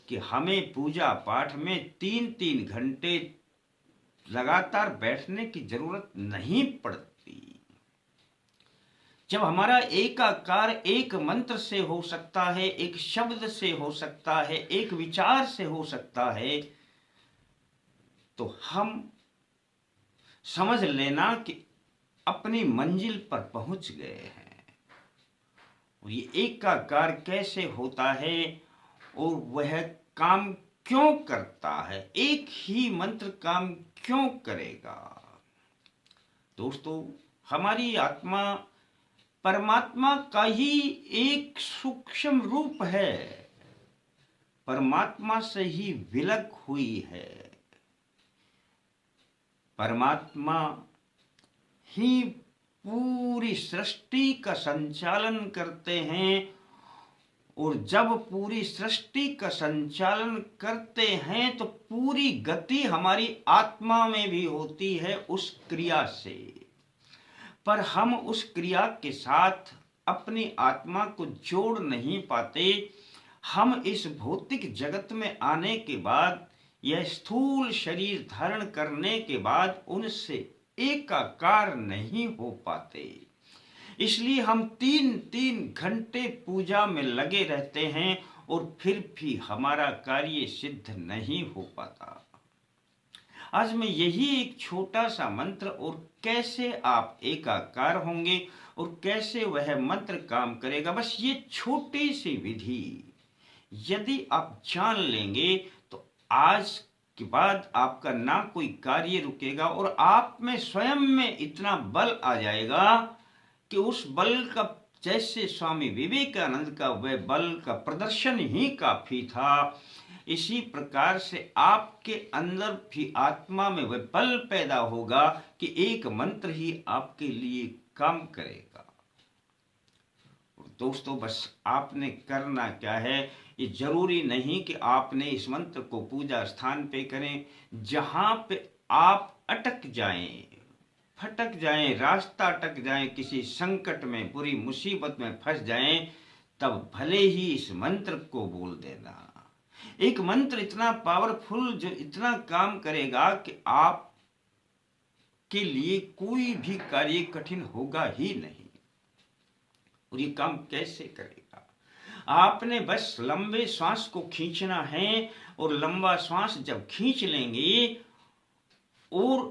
कि हमें पूजा पाठ में 3-3 घंटे लगातार बैठने की जरूरत नहीं पड़ती। जब हमारा एकाकार एक मंत्र से हो सकता है, एक शब्द से हो सकता है, एक विचार से हो सकता है, तो हम समझ लेना कि अपनी मंजिल पर पहुंच गए हैं। और ये एकाकार कैसे होता है और वह काम क्यों करता है, एक ही मंत्र काम क्यों करेगा? दोस्तों, हमारी आत्मा परमात्मा का ही एक सूक्ष्म रूप है, परमात्मा से ही विलग हुई है। परमात्मा ही पूरी सृष्टि का संचालन करते हैं, और जब पूरी सृष्टि का संचालन करते हैं तो पूरी गति हमारी आत्मा में भी होती है उस क्रिया से। पर हम उस क्रिया के साथ अपनी आत्मा को जोड़ नहीं पाते। हम इस भौतिक जगत में आने के बाद, यह स्थूल शरीर धारण करने के बाद उनसे एकाकार नहीं हो पाते। इसलिए हम 3-3 घंटे पूजा में लगे रहते हैं और फिर भी हमारा कार्य सिद्ध नहीं हो पाता। आज मैं यही एक छोटा सा मंत्र और कैसे आप एकाकार होंगे और कैसे वह मंत्र काम करेगा, बस ये छोटी सी विधि यदि आप जान लेंगे तो आज के बाद आपका ना कोई कार्य रुकेगा और आप में स्वयं में इतना बल आ जाएगा कि उस बल का, जैसे स्वामी विवेकानंद का वह बल का प्रदर्शन ही काफी था, इसी प्रकार से आपके अंदर भी आत्मा में वह बल पैदा होगा कि एक मंत्र ही आपके लिए काम करेगा। दोस्तों, बस आपने करना क्या है, ये जरूरी नहीं कि आपने इस मंत्र को पूजा स्थान पे करें। जहां पे आप अटक जाएं, फटक जाएं, रास्ता अटक जाएं, किसी संकट में, बुरी मुसीबत में फंस जाएं, तब भले ही इस मंत्र को बोल देना। एक मंत्र इतना पावरफुल जो इतना काम करेगा कि आप के लिए कोई भी कार्य कठिन होगा ही नहीं। और ये काम कैसे करेगा? आपने बस लंबे श्वास को खींचना है, और लंबा श्वास जब खींच लेंगे और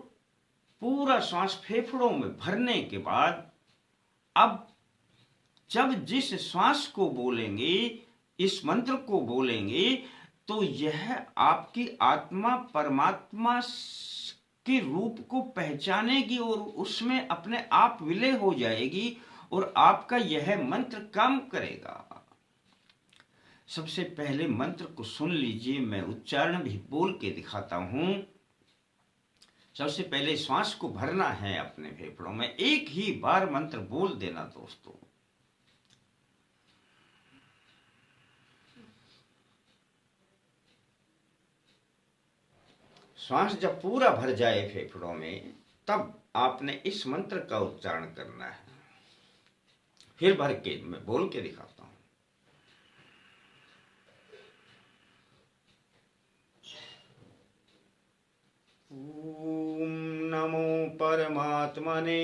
पूरा श्वास फेफड़ों में भरने के बाद, अब जब जिस श्वास को बोलेंगे, इस मंत्र को बोलेंगे, तो यह आपकी आत्मा परमात्मा के रूप को पहचानेगी और उसमें अपने आप विलय हो जाएगी और आपका यह मंत्र काम करेगा। सबसे पहले मंत्र को सुन लीजिए, मैं उच्चारण भी बोल के दिखाता हूं। सबसे पहले श्वास को भरना है अपने फेफड़ों में, एक ही बार मंत्र बोल देना दोस्तों। श्वास जब पूरा भर जाए फेफड़ों में, तब आपने इस मंत्र का उच्चारण करना है। फिर भर के मैं बोल के दिखाता हूं। ओम नमो परमात्मने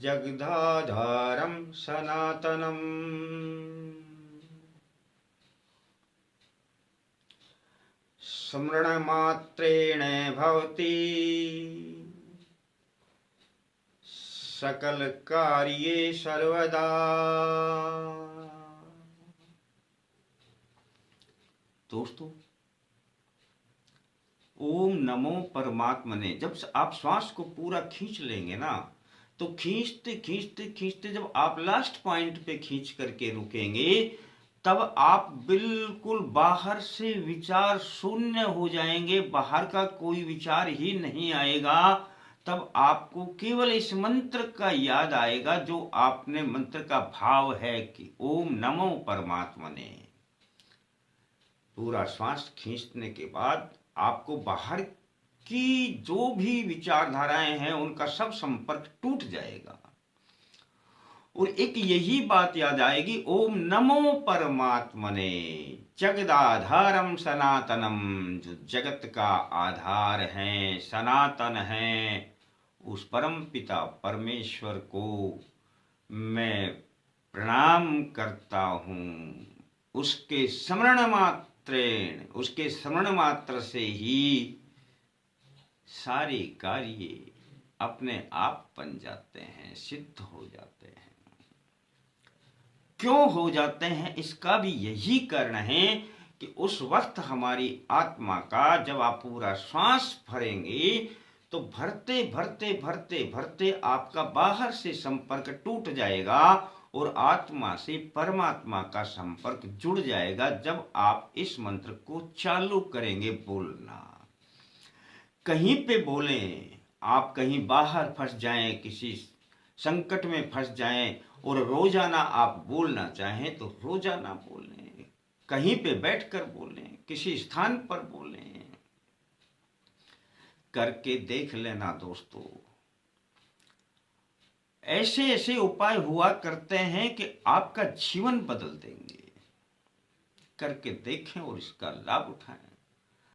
जगदाधारं सनातनम् स्मरणमात्रेण भवति सकल कार्ये सर्वदा। दोस्तों, ओम नमो परमात्मने, जब आप श्वास को पूरा खींच लेंगे ना, तो खींचते खींचते खींचते जब आप लास्ट पॉइंट पे खींच करके रुकेंगे, तब आप बिल्कुल बाहर से विचार शून्य हो जाएंगे, बाहर का कोई विचार ही नहीं आएगा। तब आपको केवल इस मंत्र का याद आएगा, जो आपने मंत्र का भाव है कि ओम नमो परमात्मने। पूरा श्वास खींचने के बाद आपको बाहर की जो भी विचारधाराएं हैं उनका सब संपर्क टूट जाएगा, और एक यही बात याद आएगी, ओम नमो परमात्मने जगदाधारम सनातनम, जो जगत का आधार है, सनातन है, उस परम पिता परमेश्वर को मैं प्रणाम करता हूँ। उसके स्मरण मात्रेण, उसके स्मरण मात्र से ही सारे कार्य अपने आप बन जाते हैं, सिद्ध हो जाते हैं। क्यों हो जाते हैं? इसका भी यही कारण है कि उस वक्त हमारी आत्मा का, जब आप पूरा श्वास भरेंगे तो भरते भरते भरते भरते आपका बाहर से संपर्क टूट जाएगा और आत्मा से परमात्मा का संपर्क जुड़ जाएगा। जब आप इस मंत्र को चालू करेंगे बोलना, कहीं पे बोलें, आप कहीं बाहर फंस जाएं, किसी संकट में फंस जाएं और रोजाना आप बोलना चाहें तो रोजाना बोलें, कहीं पे बैठकर बोलें, किसी स्थान पर बोलें। करके देख लेना दोस्तों। ऐसे ऐसे उपाय हुआ करते हैं कि आपका जीवन बदल देंगे। करके देखें और इसका लाभ उठाएं।